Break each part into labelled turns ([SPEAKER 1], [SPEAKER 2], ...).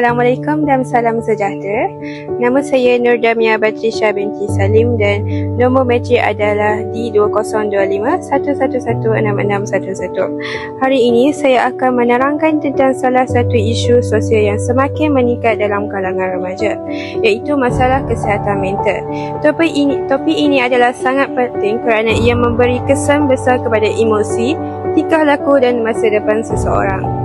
[SPEAKER 1] Assalamualaikum dan salam sejahtera. Nama saya Nur Damia Batrisha binti Salim dan nombor matrik adalah D2025111611. Hari ini saya akan menerangkan tentang salah satu isu sosial yang semakin meningkat dalam kalangan remaja, iaitu masalah kesihatan mental. Topik ini adalah sangat penting kerana ia memberi kesan besar kepada emosi, tingkah laku dan masa depan seseorang.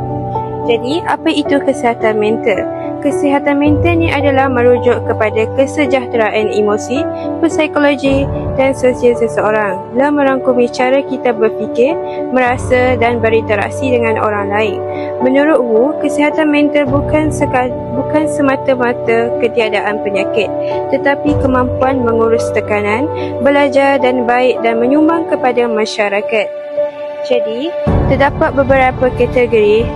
[SPEAKER 1] Jadi, apa itu kesihatan mental? Kesihatan mental ni adalah merujuk kepada kesejahteraan emosi, psikologi dan sosial seseorang dalam merangkumi cara kita berfikir, merasa dan berinteraksi dengan orang lain. Menurut Wu, kesihatan mental bukan semata-mata ketiadaan penyakit, tetapi kemampuan mengurus tekanan, belajar dan baik dan menyumbang kepada masyarakat. Jadi, terdapat beberapa kategori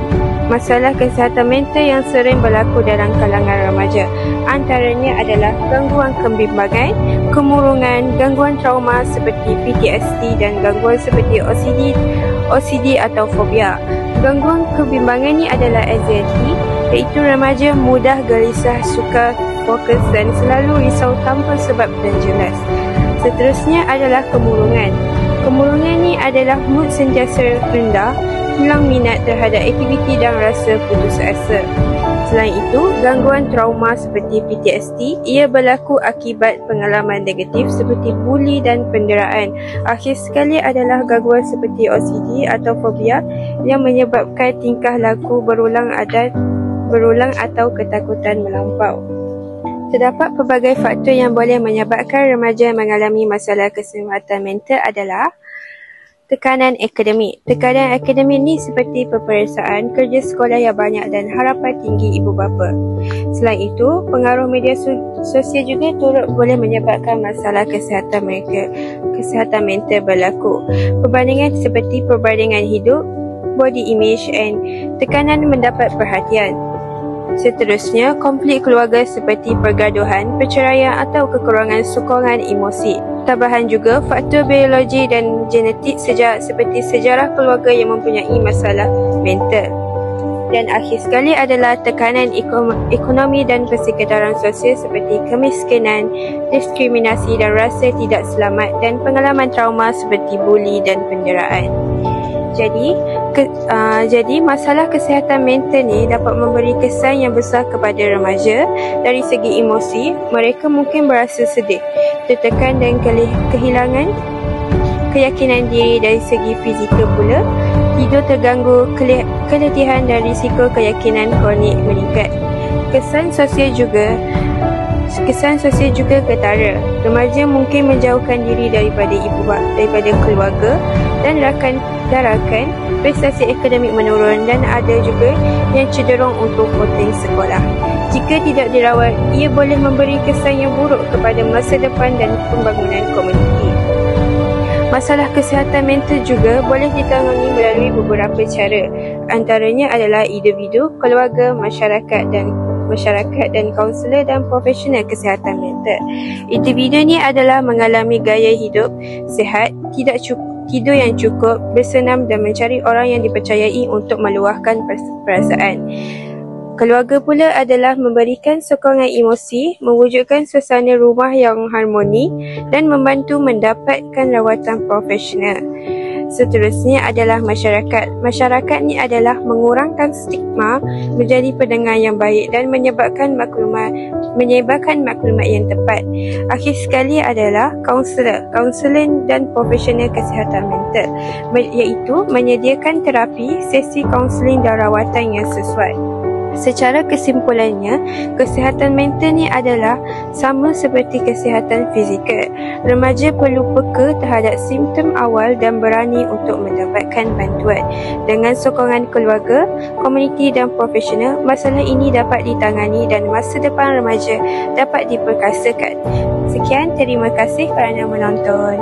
[SPEAKER 1] masalah kesihatan mental yang sering berlaku dalam kalangan remaja. Antaranya adalah gangguan kebimbangan, kemurungan, gangguan trauma seperti PTSD dan gangguan seperti OCD atau fobia. Gangguan kebimbangan ni adalah anxiety, iaitu remaja mudah gelisah, sukar fokus dan selalu risau tanpa sebab dan jelas. Seterusnya adalah kemurungan. Kemurungan ni adalah mood sentiasa rendah, hilang minat terhadap aktiviti dan rasa putus asa. Selain itu, gangguan trauma seperti PTSD, ia berlaku akibat pengalaman negatif seperti buli dan penderaan. Akhir sekali adalah gangguan seperti OCD atau fobia yang menyebabkan tingkah laku berulang atau ketakutan melampau. Terdapat pelbagai faktor yang boleh menyebabkan remaja mengalami masalah kesihatan mental adalah tekanan akademik. Tekanan akademik ni seperti peperiksaan, kerja sekolah yang banyak dan harapan tinggi ibu bapa. Selain itu, pengaruh media sosial juga turut boleh menyebabkan masalah kesihatan mental berlaku. Perbandingan seperti perbandingan hidup, body image and tekanan mendapat perhatian. Seterusnya, konflik keluarga seperti pergaduhan, perceraian atau kekurangan sokongan emosi. Tambahan juga faktor biologi dan genetik seperti sejarah keluarga yang mempunyai masalah mental. Dan akhir sekali adalah tekanan ekonomi dan persekitaran sosial seperti kemiskinan, diskriminasi dan rasa tidak selamat dan pengalaman trauma seperti buli dan penderaan. Jadi masalah kesihatan mental ni dapat memberi kesan yang besar kepada remaja. Dari segi emosi, mereka mungkin berasa sedih, tertekan dan kehilangan keyakinan diri. Dari segi fizikal pula, tidur terganggu, keletihan dan risiko keyakinan kronik meningkat. Kesan sosial juga ketara. Remaja mungkin menjauhkan diri daripada keluarga dan rakan, prestasi akademik menurun dan ada juga yang cenderung untuk putus sekolah. Jika tidak dirawat, ia boleh memberi kesan yang buruk kepada masa depan dan pembangunan komuniti. Masalah kesihatan mental juga boleh ditangani melalui beberapa cara. Antaranya adalah individu, keluarga, masyarakat dan kaunselor dan profesional kesihatan mental. Individu ni adalah mengalami gaya hidup sihat, tidur yang cukup, bersenam dan mencari orang yang dipercayai untuk meluahkan perasaan. Keluarga pula adalah memberikan sokongan emosi, mewujudkan suasana rumah yang harmoni dan membantu mendapatkan rawatan profesional. Seterusnya adalah masyarakat. Masyarakat ni adalah mengurangkan stigma, menjadi pendengar yang baik dan menyebarkan maklumat yang tepat. Akhir sekali adalah kaunselor dan profesional kesihatan mental, iaitu menyediakan terapi, sesi kaunseling dan rawatan yang sesuai. Secara kesimpulannya, kesihatan mental ni adalah sama seperti kesihatan fizikal. Remaja perlu peka terhadap simptom awal dan berani untuk mendapatkan bantuan. Dengan sokongan keluarga, komuniti dan profesional, masalah ini dapat ditangani dan masa depan remaja dapat diperkasakan. Sekian, terima kasih kerana menonton.